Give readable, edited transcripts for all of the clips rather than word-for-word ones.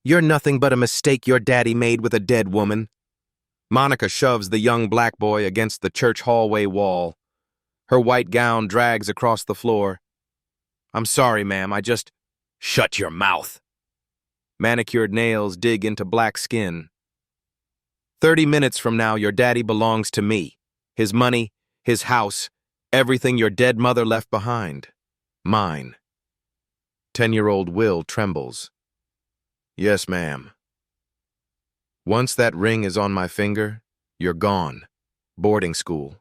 You're nothing but a mistake your daddy made with a dead woman. Monica shoves the young black boy against the church hallway wall. Her white gown drags across the floor. I'm sorry, ma'am, I just... Shut your mouth. Manicured nails dig into black skin. 30 minutes from now, your daddy belongs to me. His money, his house, everything your dead mother left behind. Mine. 10-year-old Will trembles. Yes, ma'am. Once that ring is on my finger, you're gone. Boarding school.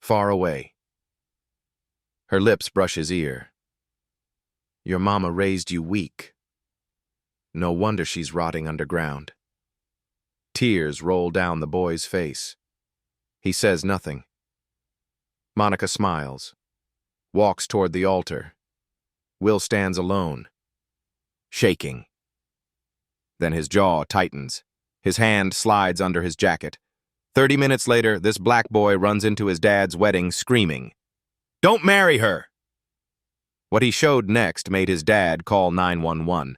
Far away. Her lips brush his ear. Your mama raised you weak. No wonder she's rotting underground. Tears roll down the boy's face. He says nothing. Monica smiles, walks toward the altar. Will stands alone, shaking. Then his jaw tightens. His hand slides under his jacket. 30 minutes later, this black boy runs into his dad's wedding screaming, "Don't marry her!" What he showed next made his dad call 911.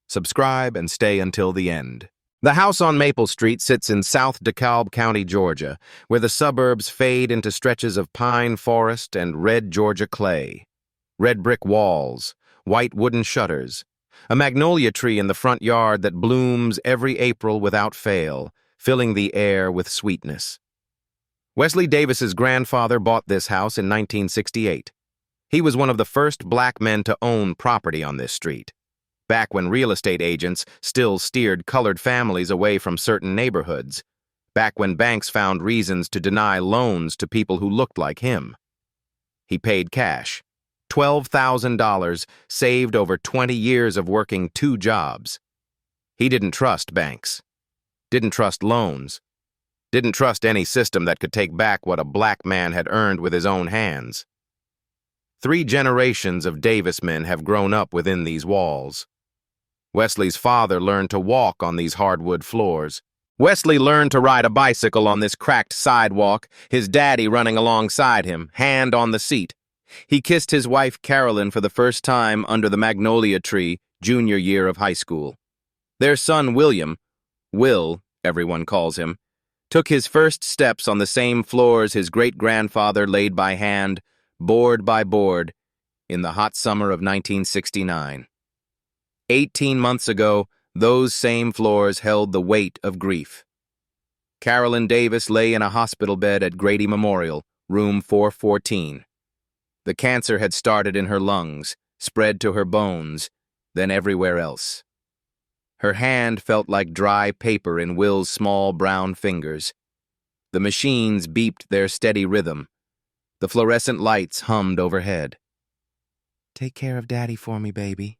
Subscribe and stay until the end. The house on Maple Street sits in South DeKalb County, Georgia, where the suburbs fade into stretches of pine forest and red Georgia clay. Red brick walls, white wooden shutters, a magnolia tree in the front yard that blooms every April without fail, filling the air with sweetness. Wesley Davis's grandfather bought this house in 1968. He was one of the first black men to own property on this street, back when real estate agents still steered colored families away from certain neighborhoods, back when banks found reasons to deny loans to people who looked like him. He paid cash, $12,000 saved over 20 years of working 2 jobs. He didn't trust banks, didn't trust loans, didn't trust any system that could take back what a black man had earned with his own hands. 3 generations of Davis men have grown up within these walls. Wesley's father learned to walk on these hardwood floors. Wesley learned to ride a bicycle on this cracked sidewalk, his daddy running alongside him, hand on the seat. He kissed his wife Carolyn for the first time under the magnolia tree, junior year of high school. Their son William, Will, everyone calls him, took his first steps on the same floors his great-grandfather laid by hand, board by board, in the hot summer of 1969. 18 months ago, those same floors held the weight of grief. Carolyn Davis lay in a hospital bed at Grady Memorial, room 414. The cancer had started in her lungs, spread to her bones, then everywhere else. Her hand felt like dry paper in Will's small brown fingers. The machines beeped their steady rhythm. The fluorescent lights hummed overhead. Take care of Daddy for me, baby.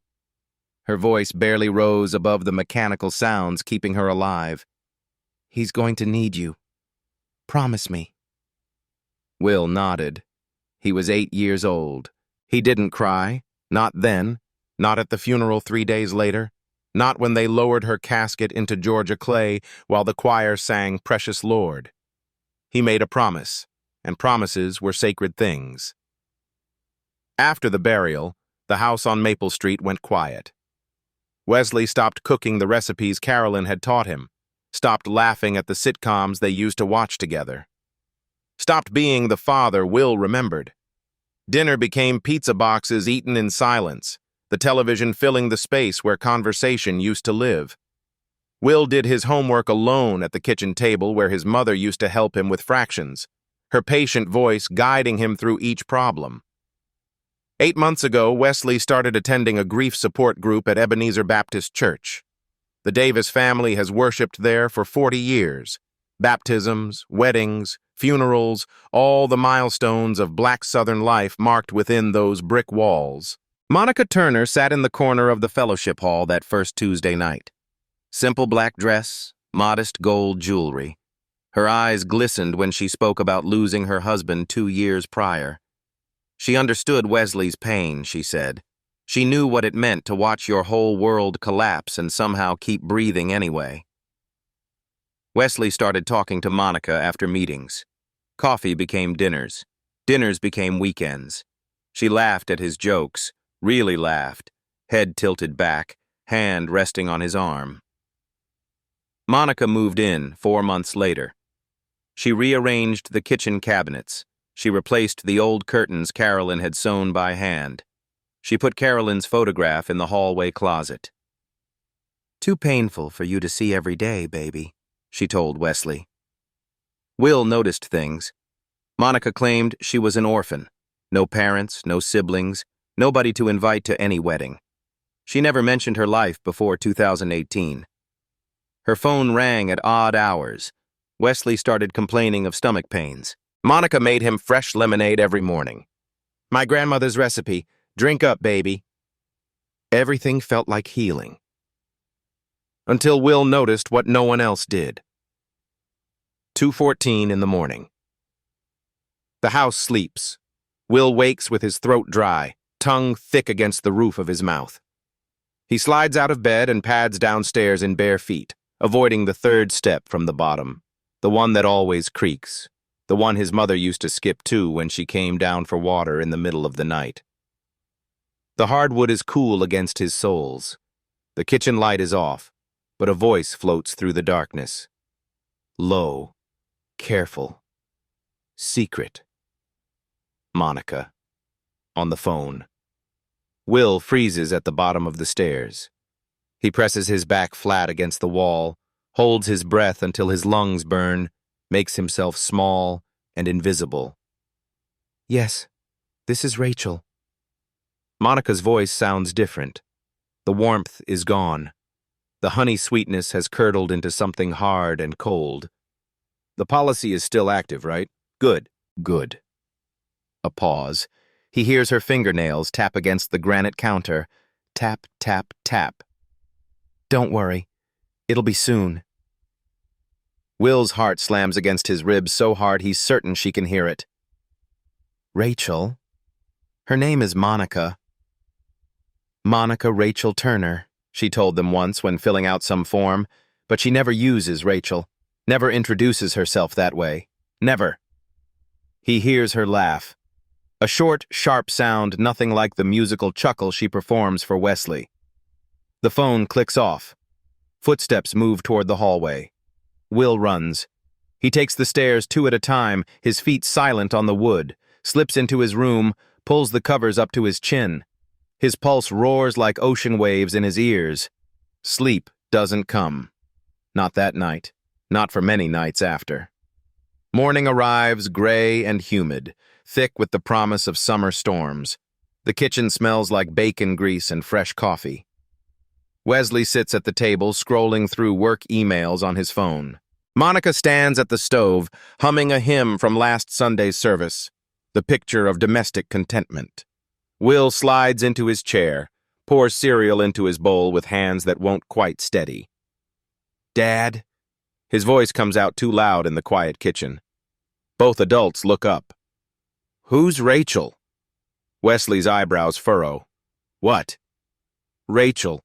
Her voice barely rose above the mechanical sounds keeping her alive. He's going to need you. Promise me. Will nodded. He was 8 years old. He didn't cry. Not then. Not at the funeral 3 days later. Not when they lowered her casket into Georgia clay while the choir sang Precious Lord. He made a promise, and promises were sacred things. After the burial, the house on Maple Street went quiet. Wesley stopped cooking the recipes Carolyn had taught him, stopped laughing at the sitcoms they used to watch together, stopped being the father Will remembered. Dinner became pizza boxes eaten in silence, the television filling the space where conversation used to live. Will did his homework alone at the kitchen table where his mother used to help him with fractions, her patient voice guiding him through each problem. 8 months ago, Wesley started attending a grief support group at Ebenezer Baptist Church. The Davis family has worshipped there for 40 years. Baptisms, weddings, funerals, all the milestones of black Southern life marked within those brick walls. Monica Turner sat in the corner of the fellowship hall that first Tuesday night. Simple black dress, modest gold jewelry. Her eyes glistened when she spoke about losing her husband 2 years prior. She understood Wesley's pain, she said. She knew what it meant to watch your whole world collapse and somehow keep breathing anyway. Wesley started talking to Monica after meetings. Coffee became dinners. Dinners became weekends. She laughed at his jokes, really laughed, head tilted back, hand resting on his arm. Monica moved in 4 months later. She rearranged the kitchen cabinets. She replaced the old curtains Carolyn had sewn by hand. She put Carolyn's photograph in the hallway closet. "Too painful for you to see every day, baby," she told Wesley. Will noticed things. Monica claimed she was an orphan. No parents, no siblings, nobody to invite to any wedding. She never mentioned her life before 2018. Her phone rang at odd hours. Wesley started complaining of stomach pains. Monica made him fresh lemonade every morning. "My grandmother's recipe. Drink up, baby." Everything felt like healing. Until Will noticed what no one else did. 2:14 in the morning. The house sleeps. Will wakes with his throat dry, tongue thick against the roof of his mouth. He slides out of bed and pads downstairs in bare feet, avoiding the third step from the bottom, the one that always creaks, the one his mother used to skip to when she came down for water in the middle of the night. The hardwood is cool against his soles. The kitchen light is off, but a voice floats through the darkness. Low, careful, secret. Monica. On the phone. Will freezes at the bottom of the stairs. He presses his back flat against the wall, holds his breath until his lungs burn, makes himself small and invisible. "Yes, this is Rachel." Monica's voice sounds different. The warmth is gone. The honey sweetness has curdled into something hard and cold. "The policy is still active, right? Good, good." A pause. He hears her fingernails tap against the granite counter. Tap, tap, tap. "Don't worry. It'll be soon." Will's heart slams against his ribs so hard he's certain she can hear it. "Rachel? Her name is Monica." "Monica Rachel Turner," she told them once when filling out some form, but she never uses Rachel, never introduces herself that way. Never. He hears her laugh. A short, sharp sound, nothing like the musical chuckle she performs for Wesley. The phone clicks off. Footsteps move toward the hallway. Will runs. He takes the stairs 2 at a time, his feet silent on the wood, slips into his room, pulls the covers up to his chin. His pulse roars like ocean waves in his ears. Sleep doesn't come. Not that night. Not for many nights after. Morning arrives, gray and humid, thick with the promise of summer storms. The kitchen smells like bacon grease and fresh coffee. Wesley sits at the table, scrolling through work emails on his phone. Monica stands at the stove, humming a hymn from last Sunday's service, the picture of domestic contentment. Will slides into his chair, pours cereal into his bowl with hands that won't quite steady. "Dad?" His voice comes out too loud in the quiet kitchen. Both adults look up. "Who's Rachel?" Wesley's eyebrows furrow. "What?" "Rachel.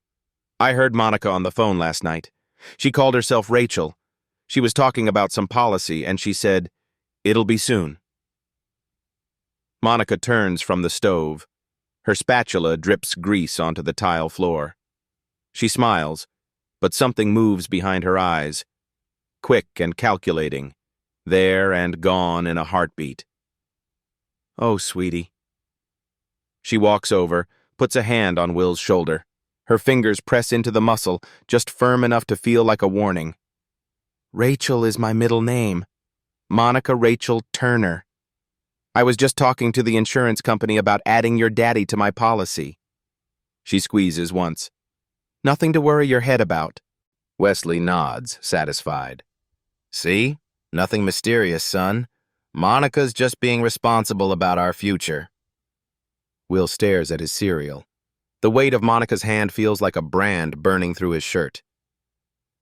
I heard Monica on the phone last night. She called herself Rachel. She was talking about some policy, and she said, 'It'll be soon.'" Monica turns from the stove. Her spatula drips grease onto the tile floor. She smiles, but something moves behind her eyes. Quick and calculating, there and gone in a heartbeat. "Oh, sweetie." She walks over, puts a hand on Will's shoulder. Her fingers press into the muscle, just firm enough to feel like a warning. "Rachel is my middle name. Monica Rachel Turner. I was just talking to the insurance company about adding your daddy to my policy." She squeezes once. "Nothing to worry your head about." Wesley nods, satisfied. "See? Nothing mysterious, son. Monica's just being responsible about our future." Will stares at his cereal. The weight of Monica's hand feels like a brand burning through his shirt.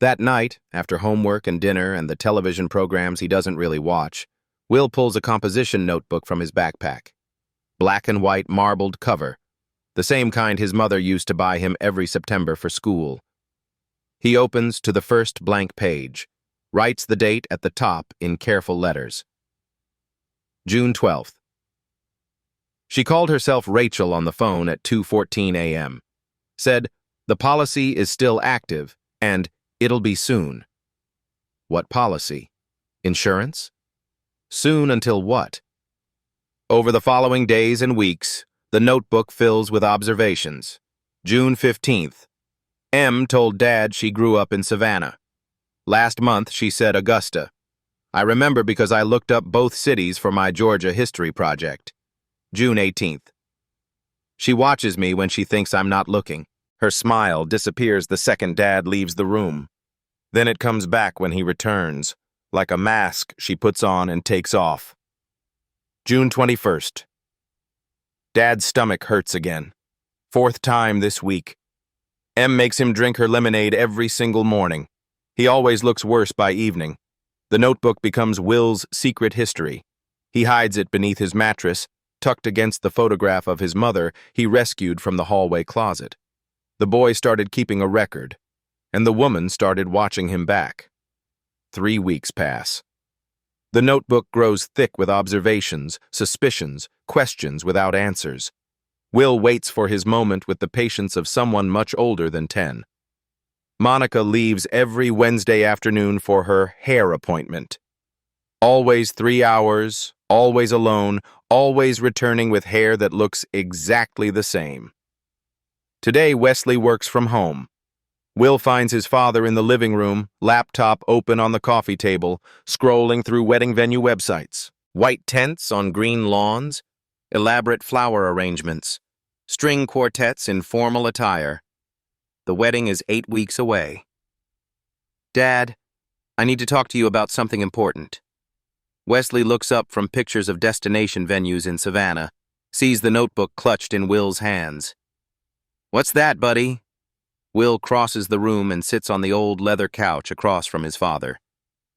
That night, after homework and dinner and the television programs he doesn't really watch, Will pulls a composition notebook from his backpack. Black and white marbled cover, the same kind his mother used to buy him every September for school. He opens to the first blank page, writes the date at the top in careful letters. June 12th. She called herself Rachel on the phone at 2:14 a.m. Said, The policy is still active, and it'll be soon. What policy? Insurance? Soon until what? Over the following days and weeks, the notebook fills with observations. June 15th. M told Dad she grew up in Savannah. Last month, she said Augusta. I remember because I looked up both cities for my Georgia history project. June 18th. She watches me when she thinks I'm not looking. Her smile disappears the second Dad leaves the room. Then it comes back when he returns, like a mask she puts on and takes off. June 21st. Dad's stomach hurts again. 4th time this week. M makes him drink her lemonade every single morning. He always looks worse by evening. The notebook becomes Will's secret history. He hides it beneath his mattress, tucked against the photograph of his mother he rescued from the hallway closet. The boy started keeping a record, and the woman started watching him back. 3 weeks pass. The notebook grows thick with observations, suspicions, questions without answers. Will waits for his moment with the patience of someone much older than 10. Monica leaves every Wednesday afternoon for her hair appointment. Always 3 hours, always alone, always returning with hair that looks exactly the same. Today, Wesley works from home. Will finds his father in the living room, laptop open on the coffee table, scrolling through wedding venue websites. White tents on green lawns, elaborate flower arrangements, string quartets in formal attire. The wedding is 8 weeks away. Dad, I need to talk to you about something important. Wesley looks up from pictures of destination venues in Savannah, sees the notebook clutched in Will's hands. What's that, buddy? Will crosses the room and sits on the old leather couch across from his father.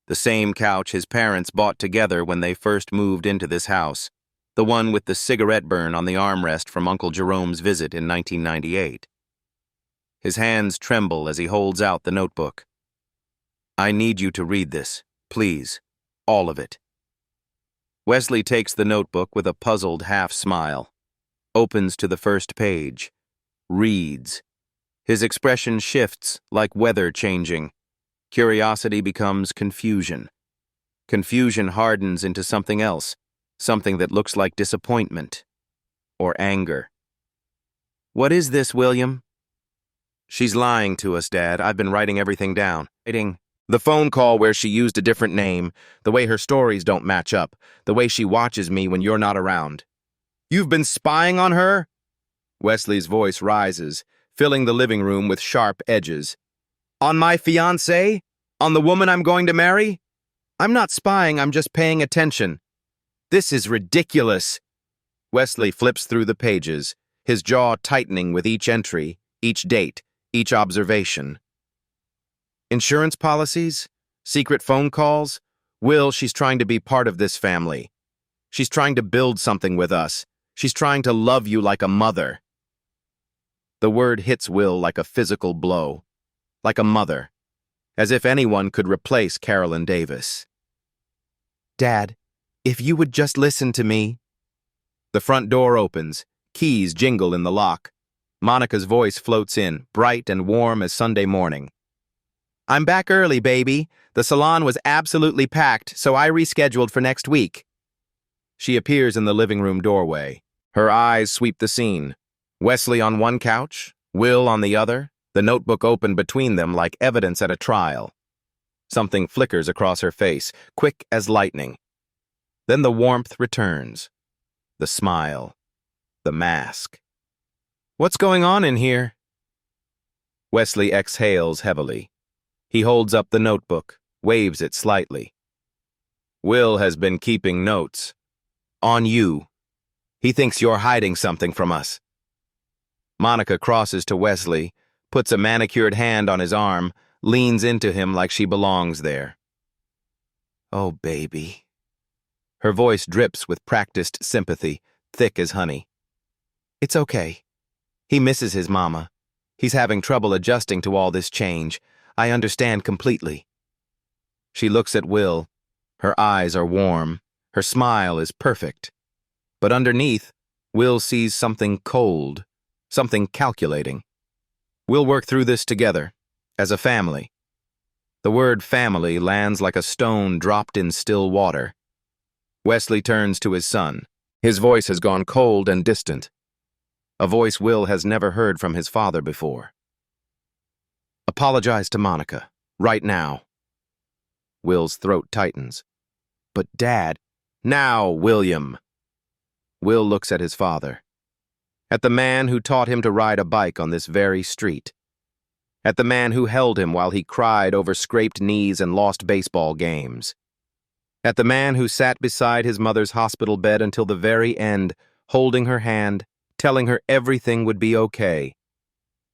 The same couch his parents bought together when they first moved into this house, the one with the cigarette burn on the armrest from Uncle Jerome's visit in 1998. His hands tremble as he holds out the notebook. I need you to read this, please, all of it. Wesley takes the notebook with a puzzled half-smile, opens to the first page, reads. His expression shifts like weather changing. Curiosity becomes confusion. Confusion hardens into something else, something that looks like disappointment or anger. What is this, William? She's lying to us, Dad. I've been writing everything down. The phone call where she used a different name, the way her stories don't match up, the way she watches me when you're not around. You've been spying on her? Wesley's voice rises, filling the living room with sharp edges. On my fiancée? On the woman I'm going to marry? I'm not spying, I'm just paying attention. This is ridiculous. Wesley flips through the pages, his jaw tightening with each entry, each date, each observation. Insurance policies? Secret phone calls? Will, she's trying to be part of this family. She's trying to build something with us. She's trying to love you like a mother. The word hits Will like a physical blow, like a mother, as if anyone could replace Carolyn Davis. Dad, if you would just listen to me. The front door opens, keys jingle in the lock. Monica's voice floats in, bright and warm as Sunday morning. I'm back early, baby. The salon was absolutely packed, so I rescheduled for next week. She appears in the living room doorway. Her eyes sweep the scene. Wesley on one couch, Will on the other, the notebook open between them like evidence at a trial. Something flickers across her face, quick as lightning. Then the warmth returns. The smile. The mask. What's going on in here? Wesley exhales heavily. He holds up the notebook, waves it slightly. Will has been keeping notes. On you. He thinks you're hiding something from us. Monica crosses to Wesley, puts a manicured hand on his arm, leans into him like she belongs there. Oh, baby. Her voice drips with practiced sympathy, thick as honey. It's okay. He misses his mama. He's having trouble adjusting to all this change. I understand completely. She looks at Will. Her eyes are warm. Her smile is perfect. But underneath, Will sees something cold, something calculating. We'll work through this together, as a family. The word family lands like a stone dropped in still water. Wesley turns to his son. His voice has gone cold and distant. A voice Will has never heard from his father before. Apologize to Monica, right now. Will's throat tightens. But Dad, now, William. Will looks at his father. At the man who taught him to ride a bike on this very street. At the man who held him while he cried over scraped knees and lost baseball games. At the man who sat beside his mother's hospital bed until the very end, holding her hand, telling her everything would be okay.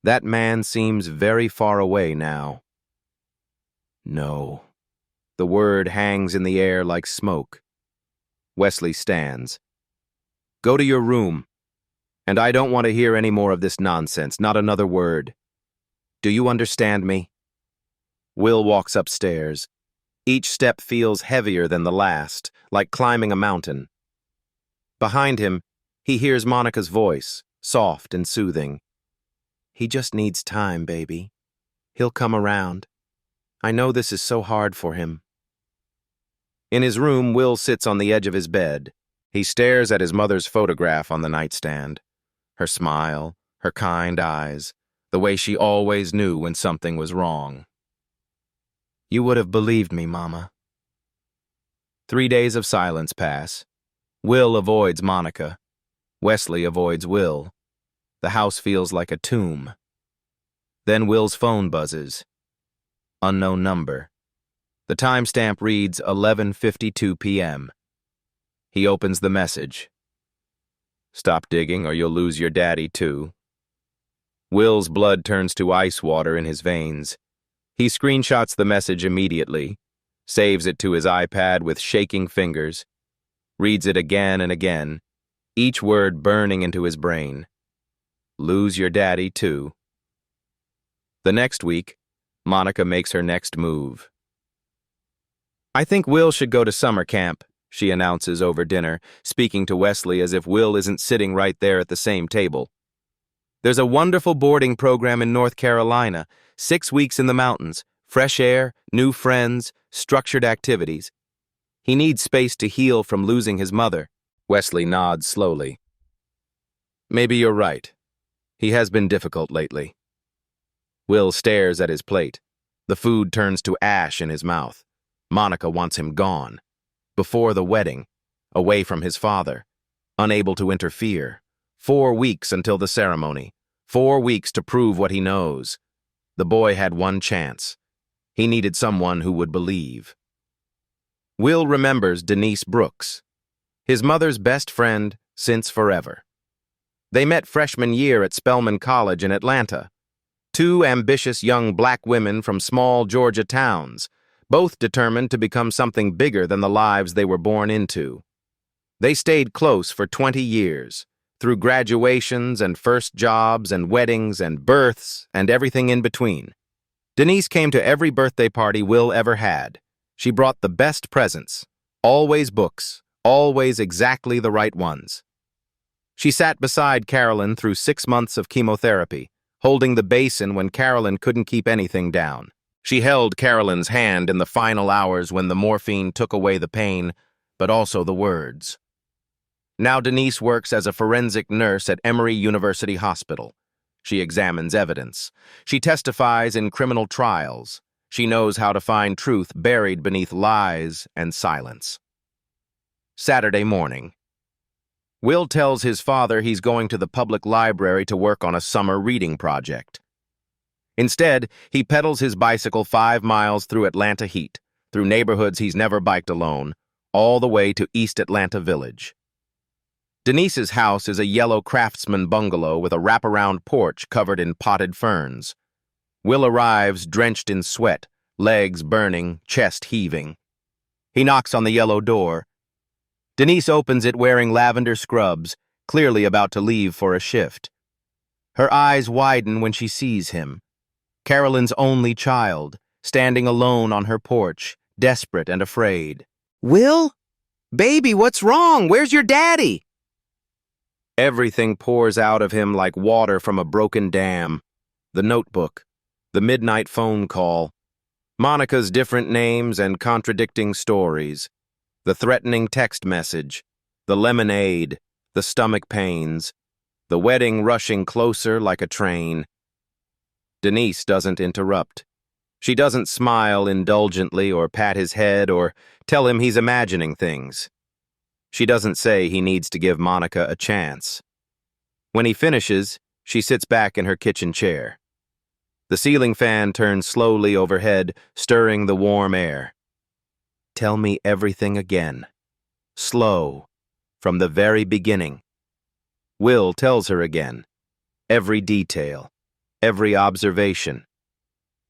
That man seems very far away now. No. The word hangs in the air like smoke. Wesley stands. Go to your room. And I don't want to hear any more of this nonsense, not another word. Do you understand me? Will walks upstairs. Each step feels heavier than the last, like climbing a mountain. Behind him, he hears Monica's voice, soft and soothing. He just needs time, baby. He'll come around. I know this is so hard for him. In his room, Will sits on the edge of his bed. He stares at his mother's photograph on the nightstand. Her smile, her kind eyes, the way she always knew when something was wrong. You would have believed me, Mama. 3 days of silence pass. Will avoids Monica. Wesley avoids Will. The house feels like a tomb. Then Will's phone buzzes. Unknown number. The timestamp reads 11:52 p.m. He opens the message. Stop digging or you'll lose your daddy too. Will's blood turns to ice water in his veins. He screenshots the message immediately, saves it to his iPad with shaking fingers, reads it again and again, each word burning into his brain. Lose your daddy too. The next week, Monica makes her next move. I think Will should go to summer camp, she announces over dinner, speaking to Wesley as if Will isn't sitting right there at the same table. There's a wonderful boarding program in North Carolina, 6 weeks in the mountains, fresh air, new friends, structured activities. He needs space to heal from losing his mother. Wesley nods slowly. Maybe you're right. He has been difficult lately. Will stares at his plate. The food turns to ash in his mouth. Monica wants him gone. Before the wedding, away from his father, unable to interfere. 4 weeks until the ceremony. 4 weeks to prove what he knows. The boy had one chance. He needed someone who would believe. Will remembers Denise Brooks, his mother's best friend since forever. They met freshman year at Spelman College in Atlanta. 2 ambitious young black women from small Georgia towns, both determined to become something bigger than the lives they were born into. They stayed close for 20 years, through graduations and first jobs and weddings and births and everything in between. Denise came to every birthday party Will ever had. She brought the best presents, always books, always exactly the right ones. She sat beside Carolyn through 6 months of chemotherapy, holding the basin when Carolyn couldn't keep anything down. She held Carolyn's hand in the final hours when the morphine took away the pain, but also the words. Now Denise works as a forensic nurse at Emory University Hospital. She examines evidence. She testifies in criminal trials. She knows how to find truth buried beneath lies and silence. Saturday morning. Will tells his father he's going to the public library to work on a summer reading project. Instead, he pedals his bicycle 5 miles through Atlanta heat, through neighborhoods he's never biked alone, all the way to East Atlanta Village. Denise's house is a yellow craftsman bungalow with a wraparound porch covered in potted ferns. Will arrives drenched in sweat, legs burning, chest heaving. He knocks on the yellow door. Denise opens it wearing lavender scrubs, clearly about to leave for a shift. Her eyes widen when she sees him. Carolyn's only child, standing alone on her porch, desperate and afraid. Will? Baby, what's wrong? Where's your daddy? Everything pours out of him like water from a broken dam. the notebook, the midnight phone call, Monica's different names and contradicting stories, the threatening text message, the lemonade, the stomach pains, the wedding rushing closer like a train. Denise doesn't interrupt. She doesn't smile indulgently or pat his head or tell him he's imagining things. She doesn't say he needs to give Monica a chance. When he finishes, she sits back in her kitchen chair. The ceiling fan turns slowly overhead, stirring the warm air. Tell me everything again. Slow, from the very beginning. Will tells her again. Every detail, every observation.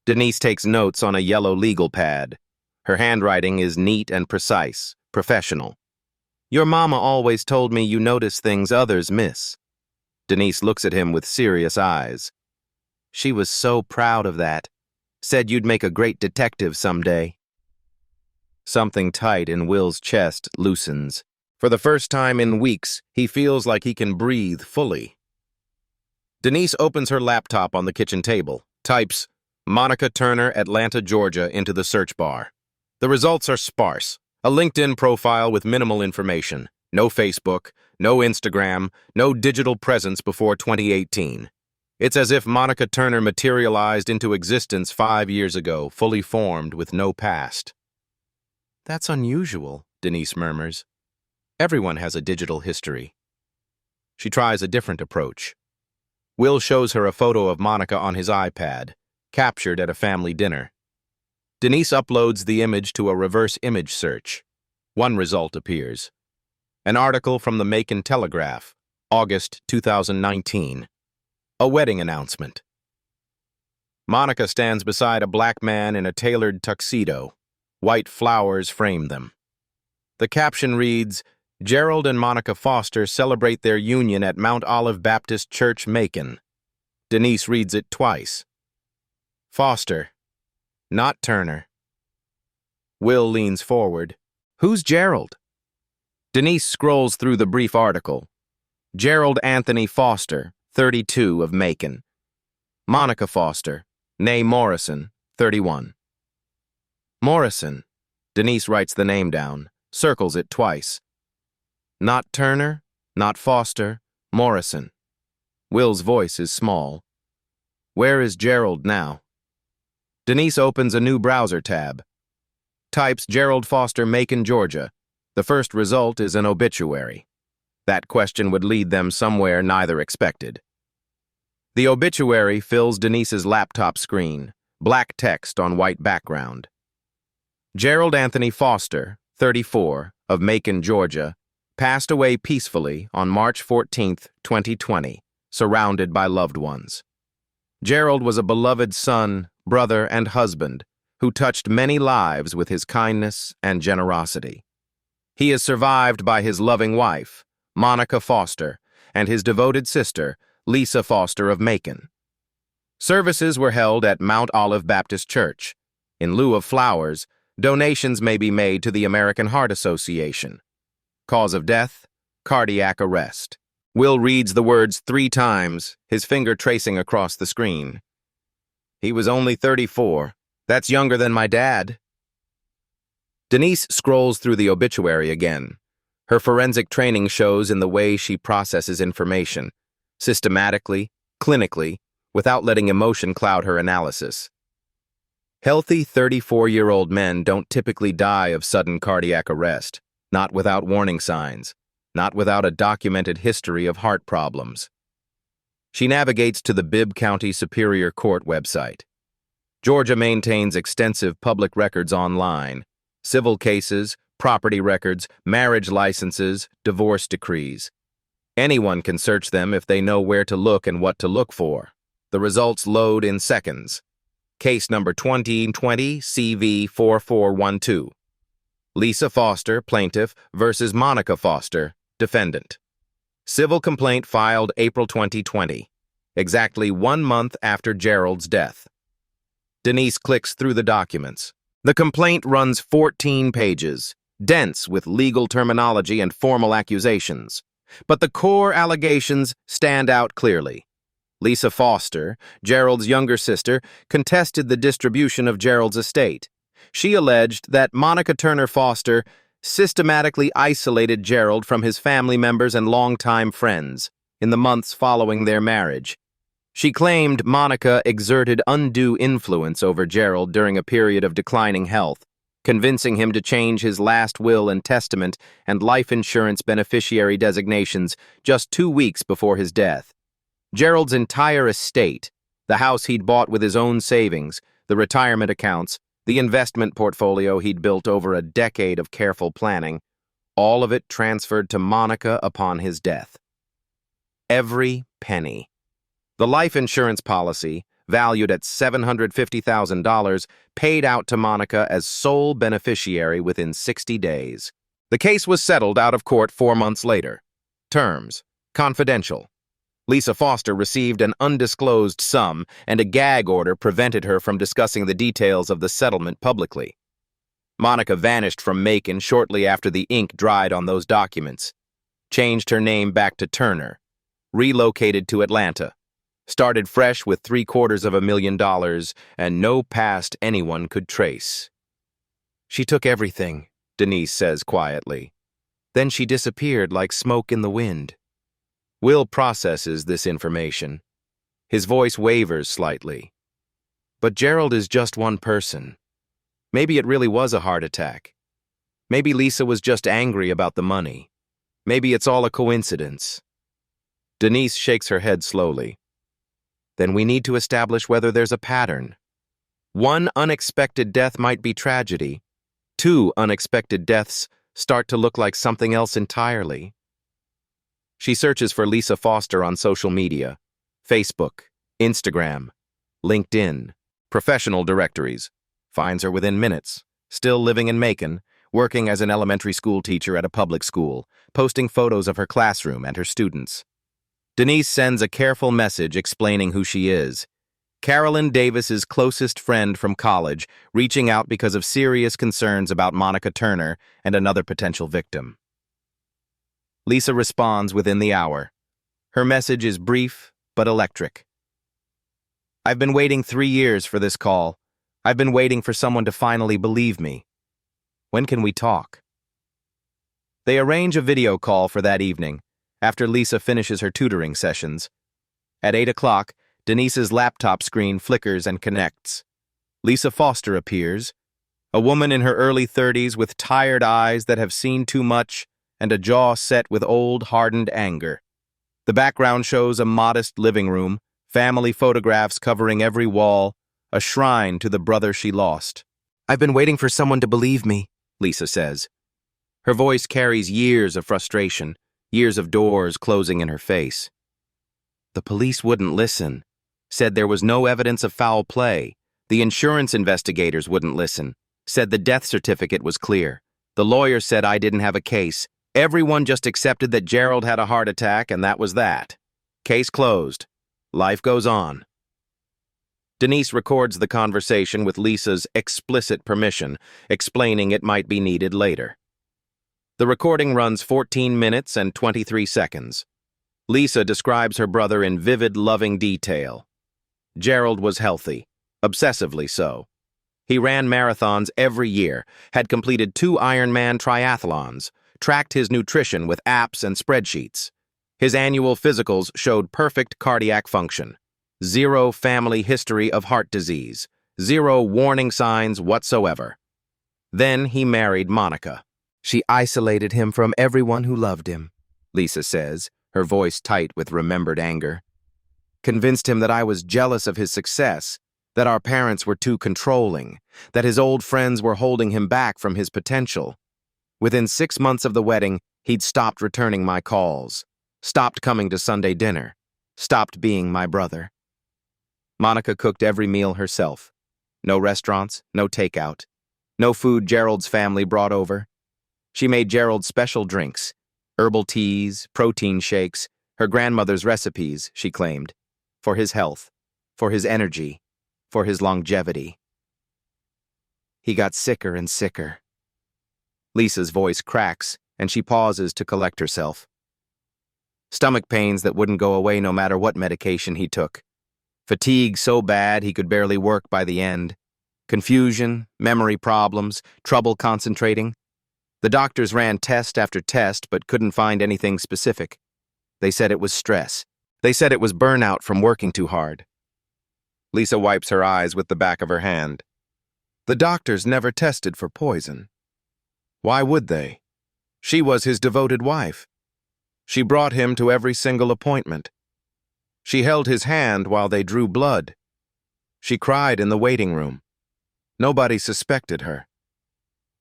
Denise takes notes on a yellow legal pad. Her handwriting is neat and precise, professional. Your mama always told me you notice things others miss. Denise looks at him with serious eyes. She was so proud of that. Said you'd make a great detective someday. Something tight in Will's chest loosens. For the first time in weeks, he feels like he can breathe fully. Denise opens her laptop on the kitchen table, types Monica Turner, Atlanta, Georgia into the search bar. The results are sparse. A LinkedIn profile with minimal information. No Facebook, no Instagram, no digital presence before 2018. It's as if Monica Turner materialized into existence 5 years ago, fully formed with no past. That's unusual, Denise murmurs. Everyone has a digital history. She tries a different approach. Will shows her a photo of Monica on his iPad, captured at a family dinner. Denise uploads the image to a reverse image search. One result appears. An article from the Macon Telegraph, August 2019. A wedding announcement. Monica stands beside a black man in a tailored tuxedo. White flowers frame them. The caption reads, Gerald and Monica Foster celebrate their union at Mount Olive Baptist Church, Macon. Denise reads it twice. Foster, not Turner. Will leans forward. Who's Gerald? Denise scrolls through the brief article. Gerald Anthony Foster, 32, of Macon. Monica Foster, née Morrison, 31. Morrison. Denise writes the name down, circles it twice. Not Turner, not Foster, Morrison. Will's voice is small. Where is Gerald now? Denise opens a new browser tab. Types Gerald Foster, Macon, Georgia. The first result is an obituary. That question would lead them somewhere neither expected. The obituary fills Denise's laptop screen, black text on white background. Gerald Anthony Foster, 34, of Macon, Georgia, passed away peacefully on March 14, 2020, surrounded by loved ones. Gerald was a beloved son, brother, and husband who touched many lives with his kindness and generosity. He is survived by his loving wife, Monica Foster, and his devoted sister, Lisa Foster of Macon. Services were held at Mount Olive Baptist Church. In lieu of flowers, donations may be made to the American Heart Association. Cause of death, cardiac arrest. Will reads the words 3 times, his finger tracing across the screen. He was only 34. That's younger than my dad. Denise scrolls through the obituary again. Her forensic training shows in the way she processes information, systematically, clinically, without letting emotion cloud her analysis. Healthy 34-year-old men don't typically die of sudden cardiac arrest, not without warning signs, not without a documented history of heart problems. She navigates to the Bibb County Superior Court website. Georgia maintains extensive public records online: civil cases, property records, marriage licenses, divorce decrees. Anyone can search them if they know where to look and what to look for. The results load in seconds. Case number 2020 CV 4412. Lisa Foster, plaintiff, versus Monica Foster, defendant. Civil complaint filed April 2020, exactly 1 month after Gerald's death. Denise clicks through the documents. The complaint runs 14 pages, dense with legal terminology and formal accusations. But the core allegations stand out clearly. Lisa Foster, Gerald's younger sister, contested the distribution of Gerald's estate. She alleged that Monica Turner Foster systematically isolated Gerald from his family members and longtime friends in the months following their marriage. She claimed Monica exerted undue influence over Gerald during a period of declining health, convincing him to change his last will and testament and life insurance beneficiary designations just 2 weeks before his death. Gerald's entire estate, the house he'd bought with his own savings, the retirement accounts, the investment portfolio he'd built over a decade of careful planning, all of it transferred to Monica upon his death. Every penny. The life insurance policy, valued at $750,000, paid out to Monica as sole beneficiary within 60 days. The case was settled out of court 4 months later. Terms: confidential. Lisa Foster received an undisclosed sum, and a gag order prevented her from discussing the details of the settlement publicly. Monica vanished from Macon shortly after the ink dried on those documents, changed her name back to Turner, relocated to Atlanta, started fresh with $750,000 and no past anyone could trace. She took everything, Denise says quietly. Then she disappeared like smoke in the wind. Will processes this information. His voice wavers slightly. But Gerald is just one person. Maybe it really was a heart attack. Maybe Lisa was just angry about the money. Maybe it's all a coincidence. Denise shakes her head slowly. Then we need to establish whether there's a pattern. 1 unexpected death might be tragedy. 2 unexpected deaths start to look like something else entirely. She searches for Lisa Foster on social media: Facebook, Instagram, LinkedIn, professional directories. Finds her within minutes, still living in Macon, working as an elementary school teacher at a public school, posting photos of her classroom and her students. Denise sends a careful message explaining who she is. Carolyn Davis's closest friend from college, reaching out because of serious concerns about Monica Turner and another potential victim. Lisa responds within the hour. Her message is brief but electric. I've been waiting 3 years for this call. I've been waiting for someone to finally believe me. When can we talk? They arrange a video call for that evening, after Lisa finishes her tutoring sessions. At 8 o'clock, Denise's laptop screen flickers and connects. Lisa Foster appears, a woman in her early 30s with tired eyes that have seen too much and a jaw set with old, hardened anger. The background shows a modest living room, family photographs covering every wall, a shrine to the brother she lost. I've been waiting for someone to believe me, Lisa says. Her voice carries years of frustration, years of doors closing in her face. The police wouldn't listen, said there was no evidence of foul play. The insurance investigators wouldn't listen, said the death certificate was clear. The lawyer said I didn't have a case. Everyone just accepted that Gerald had a heart attack, and that was that. Case closed. Life goes on. Denise records the conversation with Lisa's explicit permission, explaining it might be needed later. The recording runs 14 minutes and 23 seconds. Lisa describes her brother in vivid, loving detail. Gerald was healthy, obsessively so. He ran marathons every year, had completed 2 Ironman triathlons, tracked his nutrition with apps and spreadsheets. His annual physicals showed perfect cardiac function, 0 family history of heart disease, 0 warning signs whatsoever. Then he married Monica. She isolated him from everyone who loved him, Lisa says, her voice tight with remembered anger. Convinced him that I was jealous of his success, that our parents were too controlling, that his old friends were holding him back from his potential. Within 6 months of the wedding, he'd stopped returning my calls, stopped coming to Sunday dinner, stopped being my brother. Monica cooked every meal herself. No restaurants, no takeout, no food Gerald's family brought over. She made Gerald special drinks, herbal teas, protein shakes, her grandmother's recipes, she claimed, for his health, for his energy, for his longevity. He got sicker and sicker. Lisa's voice cracks, and she pauses to collect herself. Stomach pains that wouldn't go away no matter what medication he took. Fatigue so bad he could barely work by the end. Confusion, memory problems, trouble concentrating. The doctors ran test after test but couldn't find anything specific. They said it was stress. They said it was burnout from working too hard. Lisa wipes her eyes with the back of her hand. The doctors never tested for poison. Why would they? She was his devoted wife. She brought him to every single appointment. She held his hand while they drew blood. She cried in the waiting room. Nobody suspected her.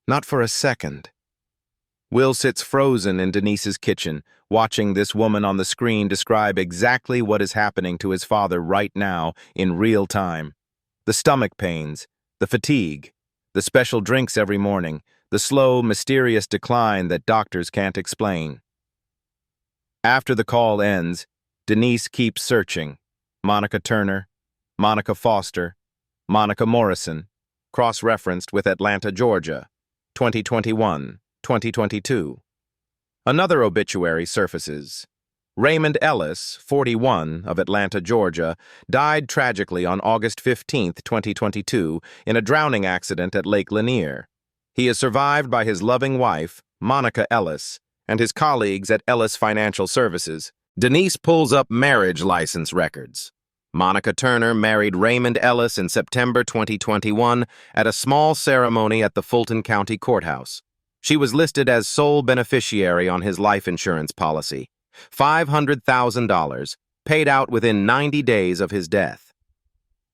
Not for a second. Will sits frozen in Denise's kitchen, watching this woman on the screen describe exactly what is happening to his father right now in real time. The stomach pains, the fatigue, the special drinks every morning, the slow, mysterious decline that doctors can't explain. After the call ends, Denise keeps searching. Monica Turner, Monica Foster, Monica Morrison, cross-referenced with Atlanta, Georgia, 2021, 2022. Another obituary surfaces. Raymond Ellis, 41, of Atlanta, Georgia, died tragically on August 15, 2022, in a drowning accident at Lake Lanier. He is survived by his loving wife, Monica Ellis, and his colleagues at Ellis Financial Services. Denise pulls up marriage license records. Monica Turner married Raymond Ellis in September 2021 at a small ceremony at the Fulton County Courthouse. She was listed as sole beneficiary on his life insurance policy. $500,000, paid out within 90 days of his death.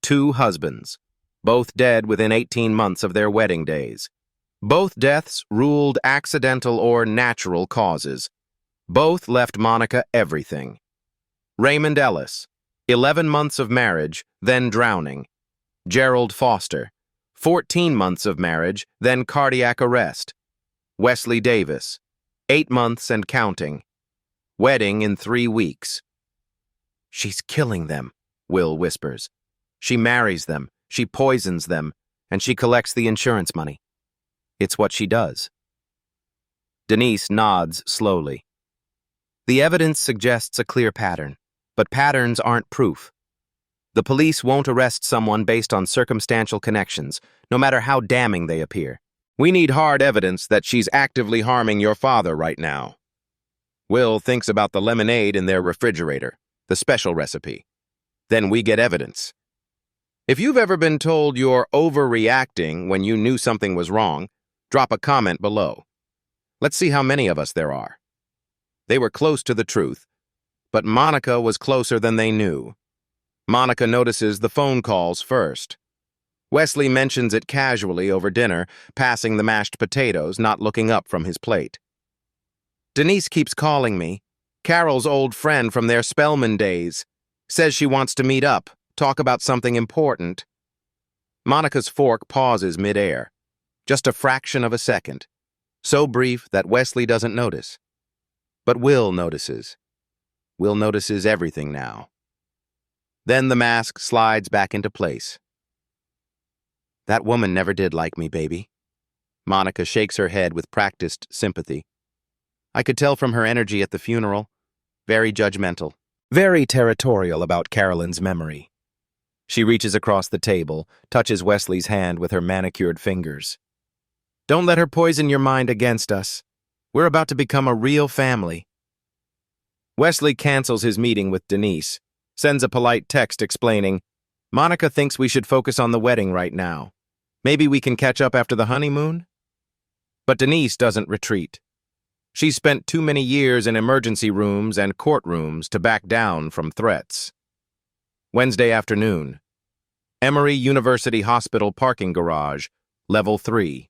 2 husbands, both dead within 18 months of their wedding days. Both deaths ruled accidental or natural causes. Both left Monica everything. Raymond Ellis, 11 months of marriage, then drowning. Gerald Foster, 14 months of marriage, then cardiac arrest. Wesley Davis, 8 months and counting. Wedding in 3 weeks. She's killing them, Will whispers. She marries them, she poisons them, and she collects the insurance money. It's what she does. Denise nods slowly. The evidence suggests a clear pattern, but patterns aren't proof. The police won't arrest someone based on circumstantial connections, no matter how damning they appear. We need hard evidence that she's actively harming your father right now. Will thinks about the lemonade in their refrigerator, the special recipe. Then we get evidence. If you've ever been told you're overreacting when you knew something was wrong, drop a comment below. Let's see how many of us there are. They were close to the truth, but Monica was closer than they knew. Monica notices the phone calls first. Wesley mentions it casually over dinner, passing the mashed potatoes, not looking up from his plate. Denise keeps calling me. Carol's old friend from their Spelman days. Says she wants to meet up, talk about something important. Monica's fork pauses midair. Just a fraction of a second. So brief that Wesley doesn't notice. But Will notices. Will notices everything now. Then the mask slides back into place. That woman never did like me, baby. Monica shakes her head with practiced sympathy. I could tell from her energy at the funeral. Very judgmental. Very territorial about Carolyn's memory. She reaches across the table, touches Wesley's hand with her manicured fingers. Don't let her poison your mind against us. We're about to become a real family. Wesley cancels his meeting with Denise, sends a polite text explaining, Monica thinks we should focus on the wedding right now. Maybe we can catch up after the honeymoon? But Denise doesn't retreat. She's spent too many years in emergency rooms and courtrooms to back down from threats. Wednesday afternoon. Emory University Hospital parking garage, level 3.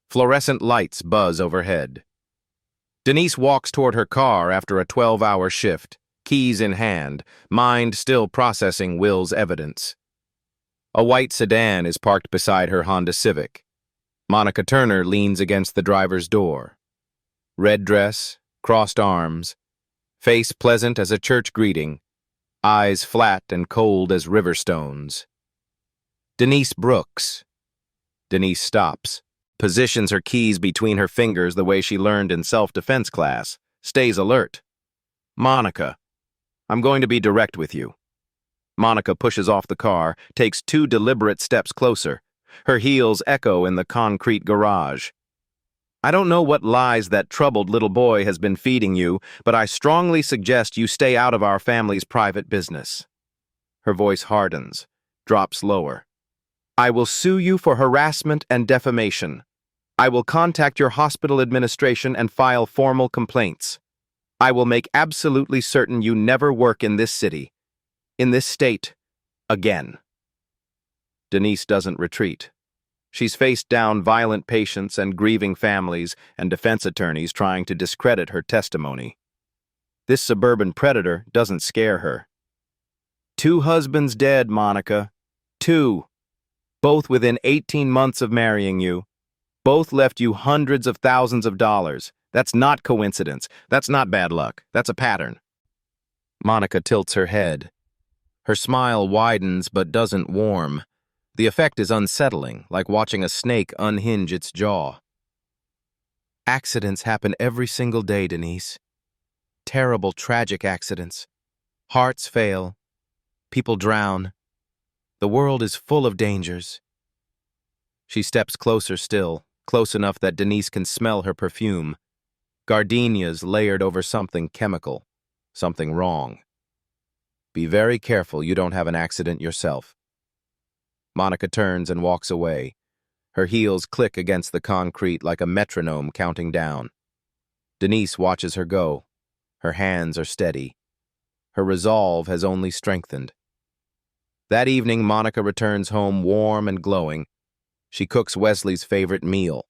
Fluorescent lights buzz overhead. Denise walks toward her car after a 12-hour shift, keys in hand, mind still processing Will's evidence. A white sedan is parked beside her Honda Civic. Monica Turner leans against the driver's door. Red dress, crossed arms, face pleasant as a church greeting, eyes flat and cold as river stones. Denise Brooks. Denise stops. Positions her keys between her fingers the way she learned in self-defense class, stays alert. Monica, I'm going to be direct with you. Monica pushes off the car, takes 2 deliberate steps closer. Her heels echo in the concrete garage. I don't know what lies that troubled little boy has been feeding you, but I strongly suggest you stay out of our family's private business. Her voice hardens, drops lower. I will sue you for harassment and defamation. I will contact your hospital administration and file formal complaints. I will make absolutely certain you never work in this city, in this state, again. Denise doesn't retreat. She's faced down violent patients and grieving families and defense attorneys trying to discredit her testimony. This suburban predator doesn't scare her. 2 husbands dead, Monica. 2. Both within 18 months of marrying you. Both left you hundreds of thousands of dollars. That's not coincidence. That's not bad luck. That's a pattern. Monica tilts her head. Her smile widens but doesn't warm. The effect is unsettling, like watching a snake unhinge its jaw. Accidents happen every single day, Denise. Terrible, tragic accidents. Hearts fail. People drown. The world is full of dangers. She steps closer still, close enough that Denise can smell her perfume. Gardenias layered over something chemical, something wrong. Be very careful you don't have an accident yourself. Monica turns and walks away. Her heels click against the concrete like a metronome counting down. Denise watches her go. Her hands are steady. Her resolve has only strengthened. That evening, Monica returns home warm and glowing. She cooks Wesley's favorite meal.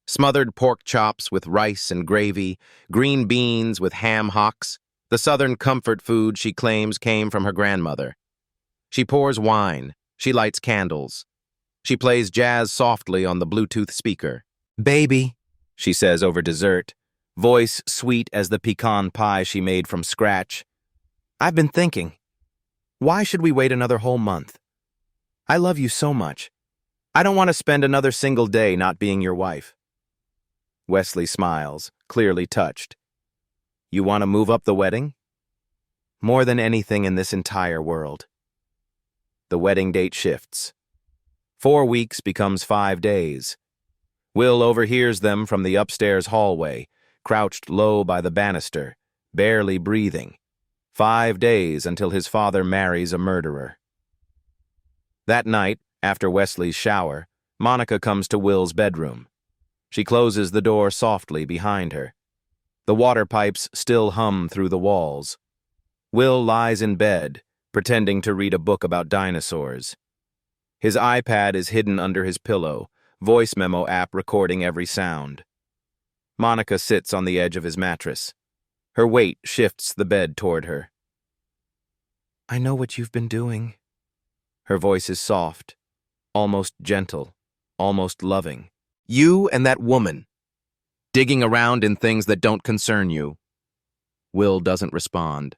Smothered pork chops with rice and gravy, green beans with ham hocks, the southern comfort food she claims came from her grandmother. She pours wine. She lights candles. She plays jazz softly on the Bluetooth speaker. "Baby," she says over dessert, voice sweet as the pecan pie she made from scratch. "I've been thinking, why should we wait another whole month? I love you so much. I don't want to spend another single day not being your wife." Wesley smiles, clearly touched. "You want to move up the wedding?" "More than anything in this entire world." The wedding date shifts. 4 weeks becomes 5 days. Will overhears them from the upstairs hallway, crouched low by the banister, barely breathing. 5 days until his father marries a murderer. That night, after Wesley's shower, Monica comes to Will's bedroom. She closes the door softly behind her. The water pipes still hum through the walls. Will lies in bed, pretending to read a book about dinosaurs. His iPad is hidden under his pillow, voice memo app recording every sound. Monica sits on the edge of his mattress. Her weight shifts the bed toward her. "I know what you've been doing." Her voice is soft, almost gentle, almost loving. "You and that woman, digging around in things that don't concern you." Will doesn't respond.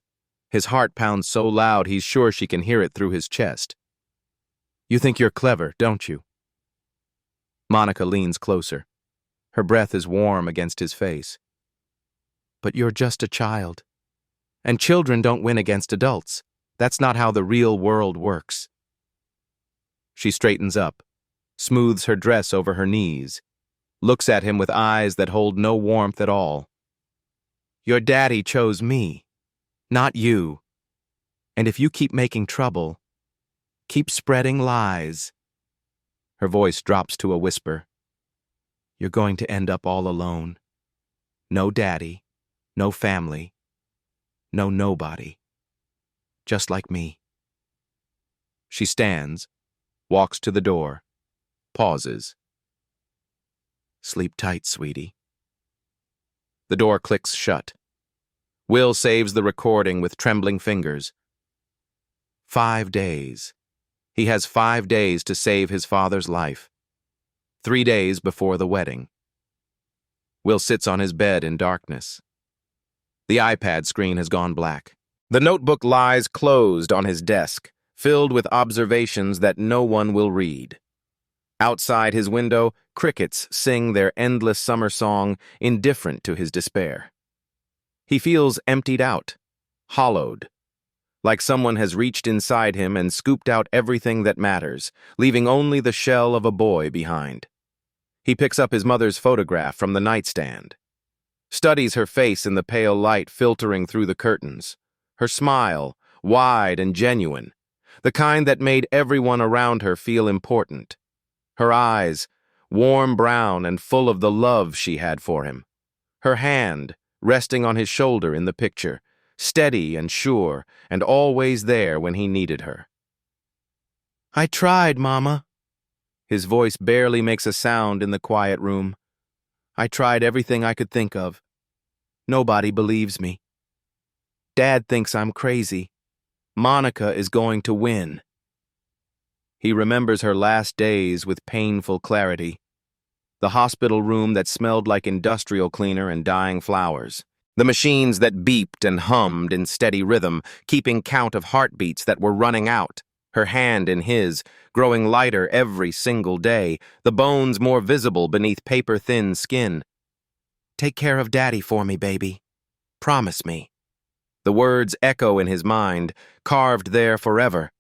His heart pounds so loud he's sure she can hear it through his chest. "You think you're clever, don't you?" Monica leans closer. Her breath is warm against his face. "But you're just a child. And children don't win against adults. That's not how the real world works." She straightens up, smooths her dress over her knees, looks at him with eyes that hold no warmth at all. "Your daddy chose me, not you. And if you keep making trouble, keep spreading lies." Her voice drops to a whisper. "You're going to end up all alone. No daddy, no family, no nobody. Just like me." She stands, walks to the door, pauses. "Sleep tight, sweetie." The door clicks shut. Will saves the recording with trembling fingers. 5 days. He has 5 days to save his father's life. 3 days before the wedding. Will sits on his bed in darkness. The iPad screen has gone black. The notebook lies closed on his desk, filled with observations that no one will read. Outside his window, crickets sing their endless summer song, indifferent to his despair. He feels emptied out, hollowed, like someone has reached inside him and scooped out everything that matters, leaving only the shell of a boy behind. He picks up his mother's photograph from the nightstand, studies her face in the pale light filtering through the curtains, her smile, wide and genuine, the kind that made everyone around her feel important. Her eyes, warm brown and full of the love she had for him. Her hand, resting on his shoulder in the picture, steady and sure, and always there when he needed her. "I tried, Mama." His voice barely makes a sound in the quiet room. "I tried everything I could think of. Nobody believes me. Dad thinks I'm crazy. Monica is going to win." He remembers her last days with painful clarity. The hospital room that smelled like industrial cleaner and dying flowers. The machines that beeped and hummed in steady rhythm, keeping count of heartbeats that were running out. Her hand in his, growing lighter every single day, the bones more visible beneath paper-thin skin. "Take care of Daddy for me, baby. Promise me." The words echo in his mind, carved there forever.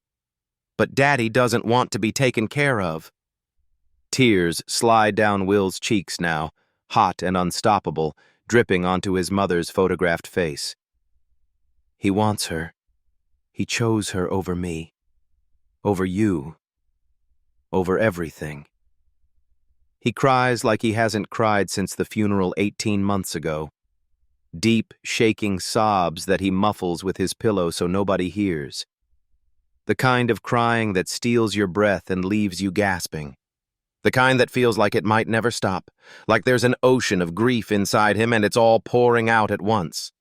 But Daddy doesn't want to be taken care of. Tears slide down Will's cheeks now, hot and unstoppable, dripping onto his mother's photographed face. He wants her. He chose her over me. Over you. Over everything. He cries like he hasn't cried since the funeral 18 months ago. Deep, shaking sobs that he muffles with his pillow so nobody hears. The kind of crying that steals your breath and leaves you gasping. The kind that feels like it might never stop, like there's an ocean of grief inside him and it's all pouring out at once.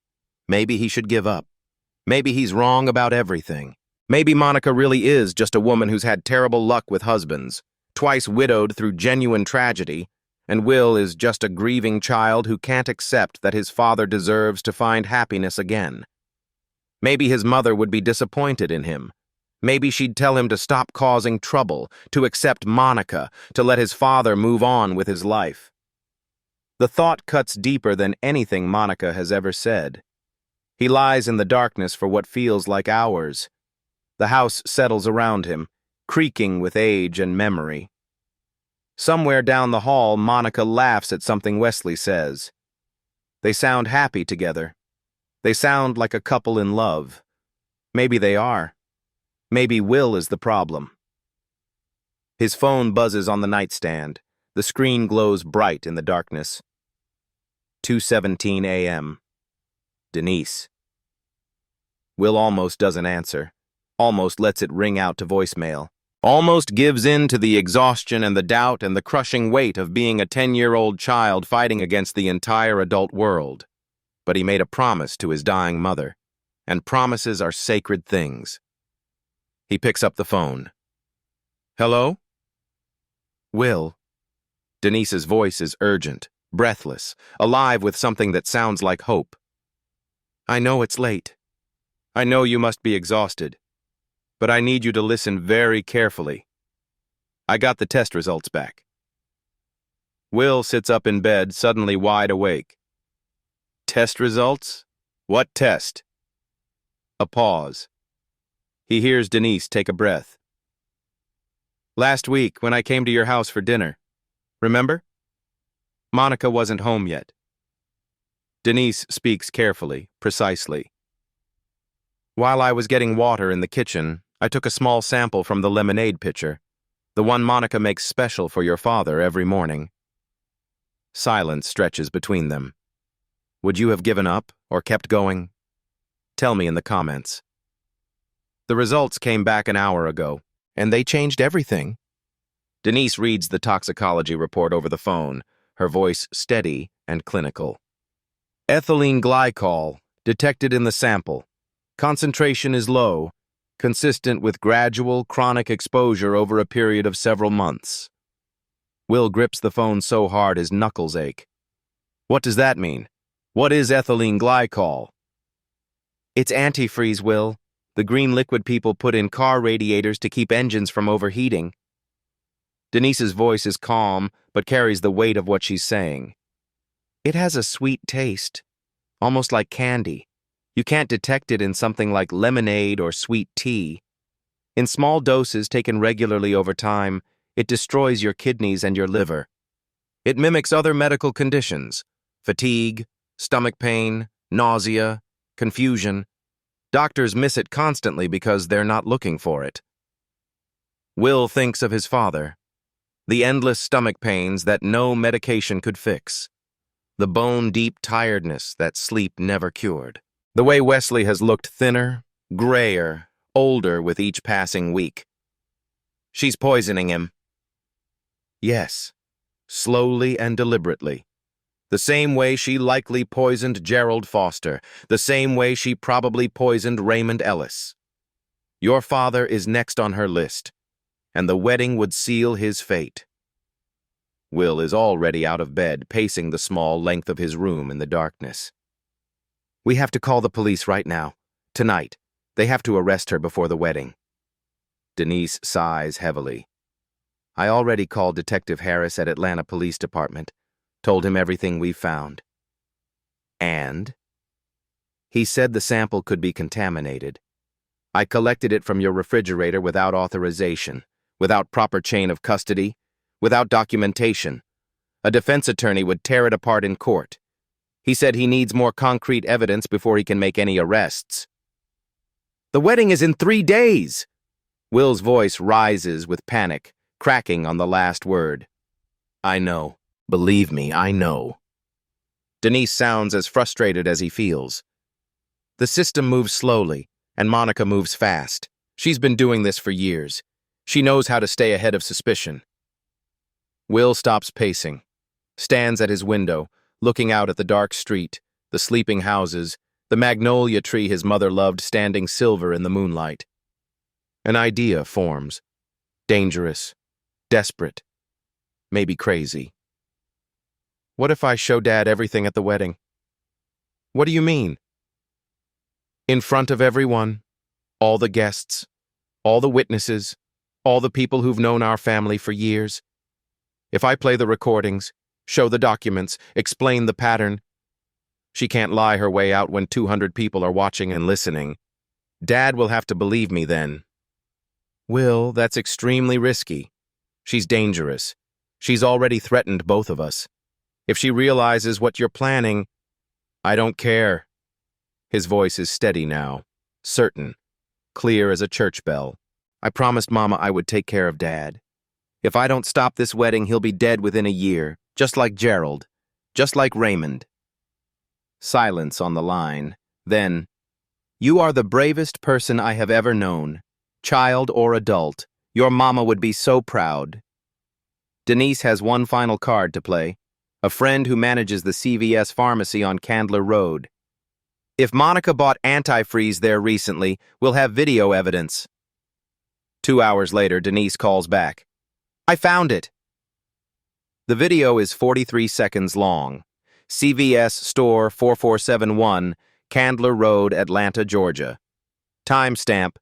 Maybe he should give up. Maybe he's wrong about everything. Maybe Monica really is just a woman who's had terrible luck with husbands, twice widowed through genuine tragedy, and Will is just a grieving child who can't accept that his father deserves to find happiness again. Maybe his mother would be disappointed in him. Maybe she'd tell him to stop causing trouble, to accept Monica, to let his father move on with his life. The thought cuts deeper than anything Monica has ever said. He lies in the darkness for what feels like hours. The house settles around him, creaking with age and memory. Somewhere down the hall, Monica laughs at something Wesley says. They sound happy together. They sound like a couple in love. Maybe they are. Maybe Will is the problem. His phone buzzes on the nightstand. The screen glows bright in the darkness. 2:17 a.m. Denise. Will almost doesn't answer. Almost lets it ring out to voicemail. Almost gives in to the exhaustion and the doubt and the crushing weight of being a 10-year-old child fighting against the entire adult world. But he made a promise to his dying mother, and promises are sacred things. He picks up the phone. "Hello?" "Will." Denise's voice is urgent, breathless, alive with something that sounds like hope. "I know it's late. I know you must be exhausted. But I need you to listen very carefully. I got the test results back." Will sits up in bed, suddenly wide awake. "Test results? What test?" A pause. He hears Denise take a breath. "Last week, when I came to your house for dinner. Remember? Monica wasn't home yet." Denise speaks carefully, precisely. "While I was getting water in the kitchen, I took a small sample from the lemonade pitcher, the one Monica makes special for your father every morning." Silence stretches between them. Would you have given up or kept going? Tell me in the comments. The results came back an hour ago, and they changed everything. Denise reads the toxicology report over the phone, her voice steady and clinical. "Ethylene glycol, detected in the sample. Concentration is low, consistent with gradual, chronic exposure over a period of several months." Will grips the phone so hard his knuckles ache. "What does that mean? What is ethylene glycol?" "It's antifreeze, Will. The green liquid people put in car radiators to keep engines from overheating." Denise's voice is calm, but carries the weight of what she's saying. "It has a sweet taste, almost like candy. You can't detect it in something like lemonade or sweet tea. In small doses taken regularly over time, it destroys your kidneys and your liver. It mimics other medical conditions: fatigue, stomach pain, nausea, confusion. Doctors miss it constantly because they're not looking for it. Will thinks of his father, the endless stomach pains that no medication could fix, the bone-deep tiredness that sleep never cured. The way Wesley has looked thinner, grayer, older with each passing week. She's poisoning him. Yes, slowly and deliberately. The same way she likely poisoned Gerald Foster, the same way she probably poisoned Raymond Ellis. Your father is next on her list, and the wedding would seal his fate. Will is already out of bed, pacing the small length of his room in the darkness. We have to call the police right now. Tonight. They have to arrest her before the wedding. Denise sighs heavily. I already called Detective Harris at Atlanta Police Department, told him everything we've found. And? He said the sample could be contaminated. I collected it from your refrigerator without authorization, without proper chain of custody, without documentation. A defense attorney would tear it apart in court. He said he needs more concrete evidence before he can make any arrests. The wedding is in 3 days! Will's voice rises with panic, cracking on the last word. I know. Believe me, I know. Denise sounds as frustrated as he feels. The system moves slowly, and Monica moves fast. She's been doing this for years. She knows how to stay ahead of suspicion. Will stops pacing, stands at his window, looking out at the dark street, the sleeping houses, the magnolia tree his mother loved standing silver in the moonlight. An idea forms. Dangerous, desperate, maybe crazy. What if I show Dad everything at the wedding? What do you mean? In front of everyone, all the guests, all the witnesses, all the people who've known our family for years. If I play the recordings, show the documents, explain the pattern, she can't lie her way out when 200 people are watching and listening. Dad will have to believe me then. Will, that's extremely risky. She's dangerous. She's already threatened both of us. If she realizes what you're planning, I don't care. His voice is steady now, certain, clear as a church bell. I promised Mama I would take care of Dad. If I don't stop this wedding, he'll be dead within a year, just like Gerald, just like Raymond. Silence on the line. Then, you are the bravest person I have ever known, child or adult. Your mama would be so proud. Denise has one final card to play, a friend who manages the CVS pharmacy on Candler Road. If Monica bought antifreeze there recently, we'll have video evidence. 2 hours later, Denise calls back. I found it. The video is 43 seconds long. CVS Store 4471, Candler Road, Atlanta, Georgia. Timestamp,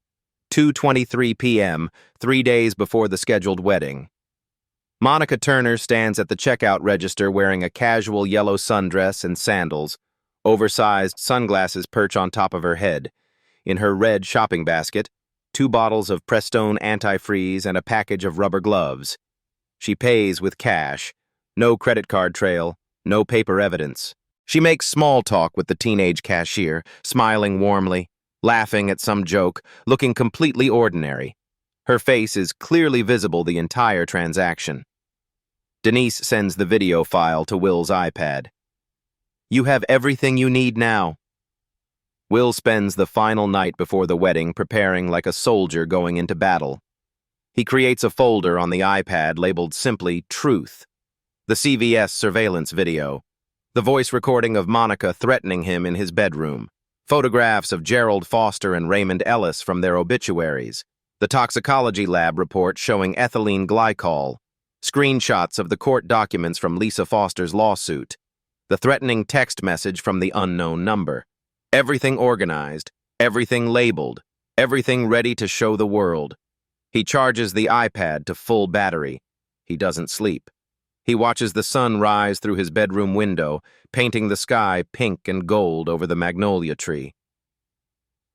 2:23 p.m., 3 days before the scheduled wedding. Monica Turner stands at the checkout register wearing a casual yellow sundress and sandals. Oversized sunglasses perch on top of her head. In her red shopping basket, 2 bottles of Prestone antifreeze and a package of rubber gloves. She pays with cash. No credit card trail, no paper evidence. She makes small talk with the teenage cashier, smiling warmly, laughing at some joke, looking completely ordinary. Her face is clearly visible the entire transaction. Denise sends the video file to Will's iPad. You have everything you need now. Will spends the final night before the wedding preparing like a soldier going into battle. He creates a folder on the iPad labeled simply Truth. The CVS surveillance video. The voice recording of Monica threatening him in his bedroom. Photographs of Gerald Foster and Raymond Ellis from their obituaries. The toxicology lab report showing ethylene glycol. Screenshots of the court documents from Lisa Foster's lawsuit. The threatening text message from the unknown number. Everything organized, everything labeled, everything ready to show the world. He charges the iPad to full battery. He doesn't sleep. He watches the sun rise through his bedroom window, painting the sky pink and gold over the magnolia tree.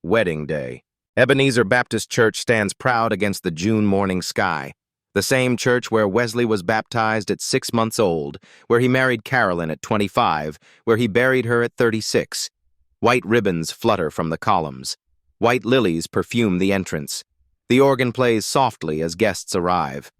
Wedding Day. Ebenezer Baptist Church stands proud against the June morning sky. The same church where Wesley was baptized at 6 months old, where he married Carolyn at 25, where he buried her at 36. White ribbons flutter from the columns. White lilies perfume the entrance. The organ plays softly as guests arrive.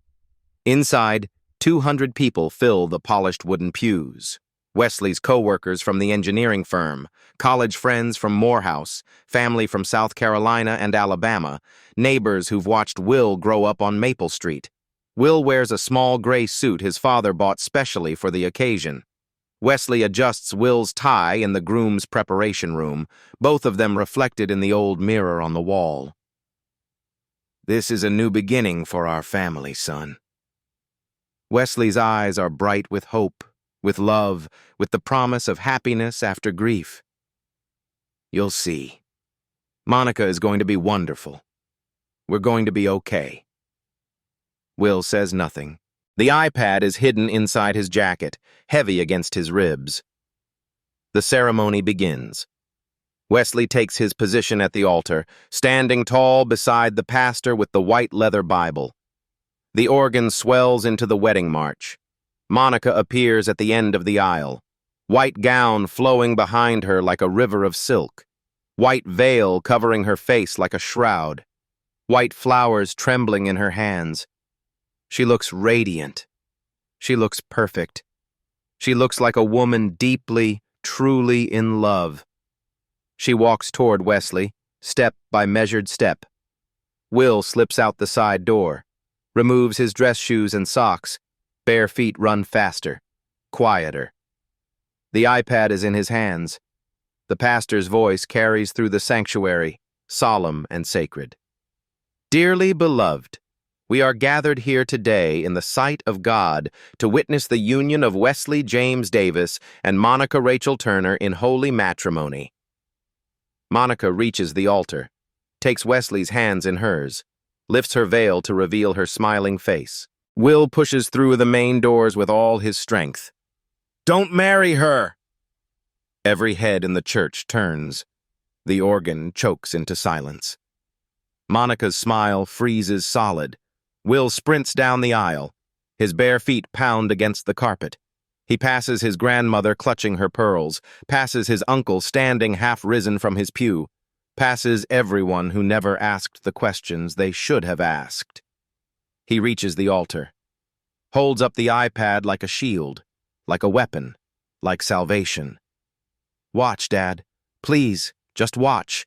Inside, 200 people fill the polished wooden pews. Wesley's co-workers from the engineering firm, college friends from Morehouse, family from South Carolina and Alabama, neighbors who've watched Will grow up on Maple Street. Will wears a small gray suit his father bought specially for the occasion. Wesley adjusts Will's tie in the groom's preparation room, both of them reflected in the old mirror on the wall. "This is a new beginning for our family, son." Wesley's eyes are bright with hope, with love, with the promise of happiness after grief. "You'll see. Monica is going to be wonderful. We're going to be okay." Will says nothing. The iPad is hidden inside his jacket, heavy against his ribs. The ceremony begins. Wesley takes his position at the altar, standing tall beside the pastor with the white leather Bible. The organ swells into the wedding march. Monica appears at the end of the aisle, white gown flowing behind her like a river of silk, white veil covering her face like a shroud, white flowers trembling in her hands. She looks radiant. She looks perfect. She looks like a woman deeply, truly in love. She walks toward Wesley, step by measured step. Will slips out the side door, removes his dress shoes and socks. Bare feet run faster, quieter. The iPad is in his hands. The pastor's voice carries through the sanctuary, solemn and sacred. "Dearly beloved, we are gathered here today in the sight of God to witness the union of Wesley James Davis and Monica Rachel Turner in holy matrimony." Monica reaches the altar, takes Wesley's hands in hers, lifts her veil to reveal her smiling face. Will pushes through the main doors with all his strength. "Don't marry her!" Every head in the church turns. The organ chokes into silence. Monica's smile freezes solid. Will sprints down the aisle. His bare feet pound against the carpet. He passes his grandmother clutching her pearls, passes his uncle standing half-risen from his pew, passes everyone who never asked the questions they should have asked. He reaches the altar, holds up the iPad like a shield, like a weapon, like salvation. "Watch, Dad. Please, just watch."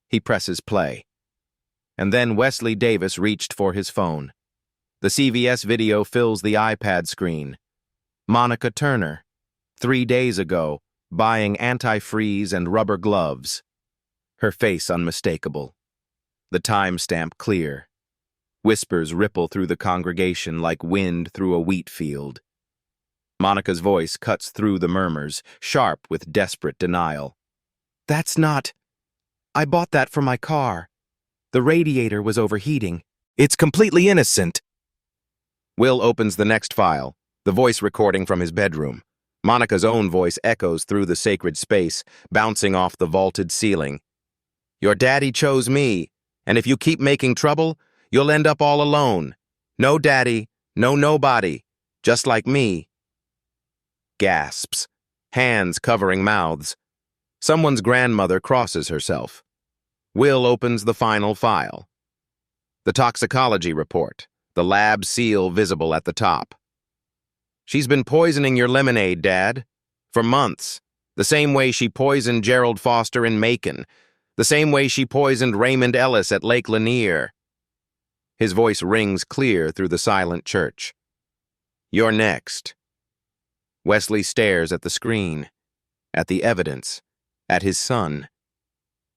He presses play. And then Wesley Davis reached for his phone. The CVS video fills the iPad screen. Monica Turner, 3 days ago, buying antifreeze and rubber gloves. Her face unmistakable. The timestamp clear. Whispers ripple through the congregation like wind through a wheat field. Monica's voice cuts through the murmurs, sharp with desperate denial. "That's not... I bought that for my car. The radiator was overheating. It's completely innocent." Will opens the next file, the voice recording from his bedroom. Monica's own voice echoes through the sacred space, bouncing off the vaulted ceiling. "Your daddy chose me, and if you keep making trouble, you'll end up all alone. No daddy, no nobody, just like me." Gasps, hands covering mouths. Someone's grandmother crosses herself. Will opens the final file. The toxicology report, the lab seal visible at the top. "She's been poisoning your lemonade, Dad, for months. The same way she poisoned Gerald Foster in Macon. The same way she poisoned Raymond Ellis at Lake Lanier." His voice rings clear through the silent church. "You're next." Wesley stares at the screen, at the evidence, at his son.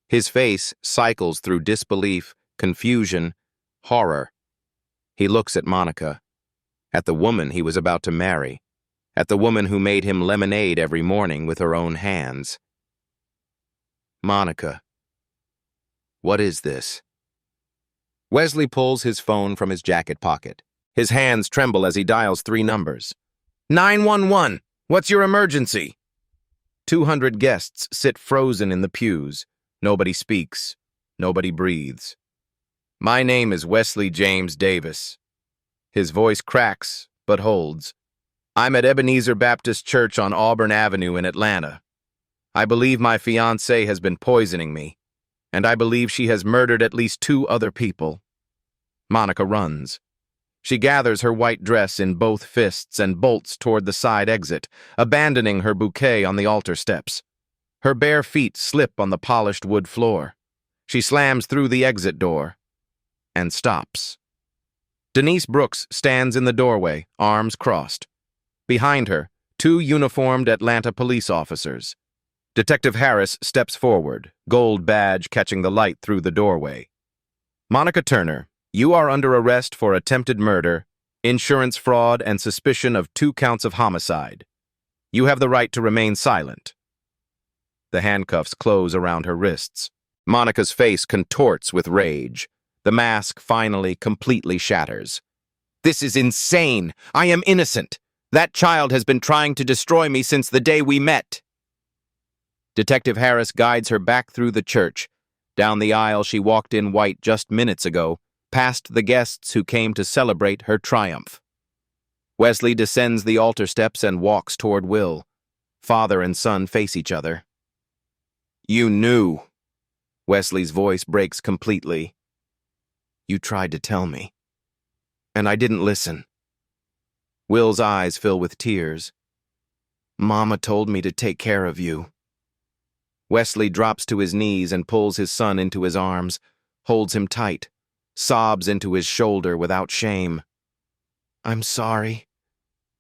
His face cycles through disbelief, confusion, horror. He looks at Monica, at the woman he was about to marry, at the woman who made him lemonade every morning with her own hands. "Monica, what is this?" Wesley pulls his phone from his jacket pocket. His hands tremble as he dials 3 numbers. 911, what's your emergency? 200 guests sit frozen in the pews. Nobody speaks. Nobody breathes. My name is Wesley James Davis. His voice cracks, but holds. I'm at Ebenezer Baptist Church on Auburn Avenue in Atlanta. I believe my fiancée has been poisoning me, and I believe she has murdered at least 2 other people. Monica runs. She gathers her white dress in both fists and bolts toward the side exit, abandoning her bouquet on the altar steps. Her bare feet slip on the polished wood floor. She slams through the exit door and stops. Denise Brooks stands in the doorway, arms crossed. Behind her, 2 uniformed Atlanta police officers. Detective Harris steps forward, gold badge catching the light through the doorway. Monica Turner, you are under arrest for attempted murder, insurance fraud, and suspicion of 2 counts of homicide. You have the right to remain silent. The handcuffs close around her wrists. Monica's face contorts with rage. The mask finally completely shatters. This is insane. I am innocent. That child has been trying to destroy me since the day we met. Detective Harris guides her back through the church, down the aisle she walked in white just minutes ago, past the guests who came to celebrate her triumph. Wesley descends the altar steps and walks toward Will. Father and son face each other. You knew. Wesley's voice breaks completely. You tried to tell me, and I didn't listen. Will's eyes fill with tears. Mama told me to take care of you. Wesley drops to his knees and pulls his son into his arms, holds him tight, sobs into his shoulder without shame. I'm sorry.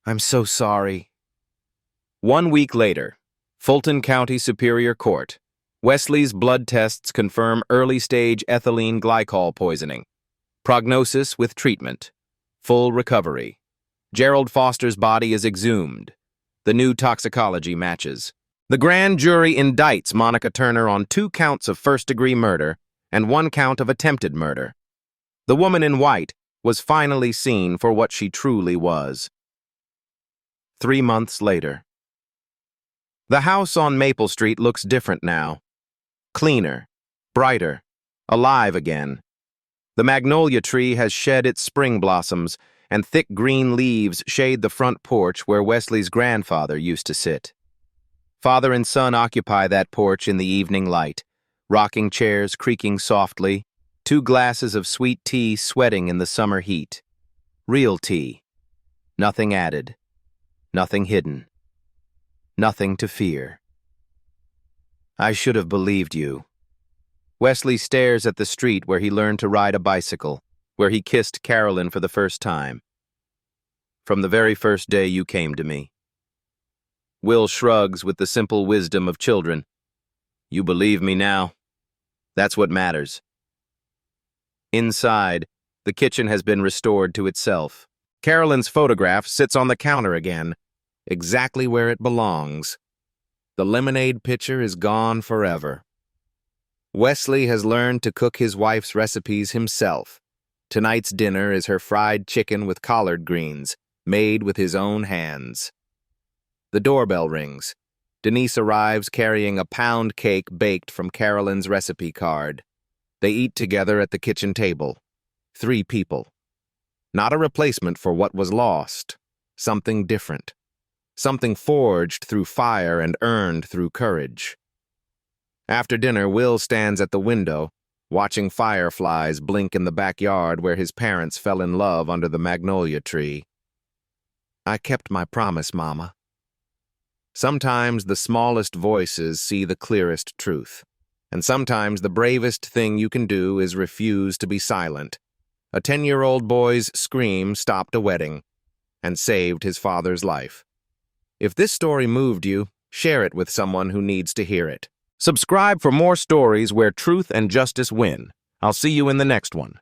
I'm so sorry. 1 week later, Fulton County Superior Court. Wesley's blood tests confirm early-stage ethylene glycol poisoning. Prognosis with treatment. Full recovery. Gerald Foster's body is exhumed. The new toxicology matches. The grand jury indicts Monica Turner on 2 counts of first-degree murder and 1 count of attempted murder. The woman in white was finally seen for what she truly was. 3 months later. The house on Maple Street looks different now. Cleaner, brighter, alive again. The magnolia tree has shed its spring blossoms, and thick green leaves shade the front porch where Wesley's grandfather used to sit. Father and son occupy that porch in the evening light, rocking chairs creaking softly, 2 glasses of sweet tea sweating in the summer heat. Real tea. Nothing added. Nothing hidden. Nothing to fear. I should have believed you. Wesley stares at the street where he learned to ride a bicycle, where he kissed Carolyn for the first time. From the very first day you came to me. Will shrugs with the simple wisdom of children. You believe me now. That's what matters. Inside, the kitchen has been restored to itself. Carolyn's photograph sits on the counter again, exactly where it belongs. The lemonade pitcher is gone forever. Wesley has learned to cook his wife's recipes himself. Tonight's dinner is her fried chicken with collard greens, made with his own hands. The doorbell rings. Denise arrives carrying a pound cake baked from Carolyn's recipe card. They eat together at the kitchen table. 3 people. Not a replacement for what was lost. Something different. Something forged through fire and earned through courage. After dinner, Will stands at the window, watching fireflies blink in the backyard where his parents fell in love under the magnolia tree. I kept my promise, Mama. Sometimes the smallest voices see the clearest truth, and sometimes the bravest thing you can do is refuse to be silent. A 10-year-old boy's scream stopped a wedding and saved his father's life. If this story moved you, share it with someone who needs to hear it. Subscribe for more stories where truth and justice win. I'll see you in the next one.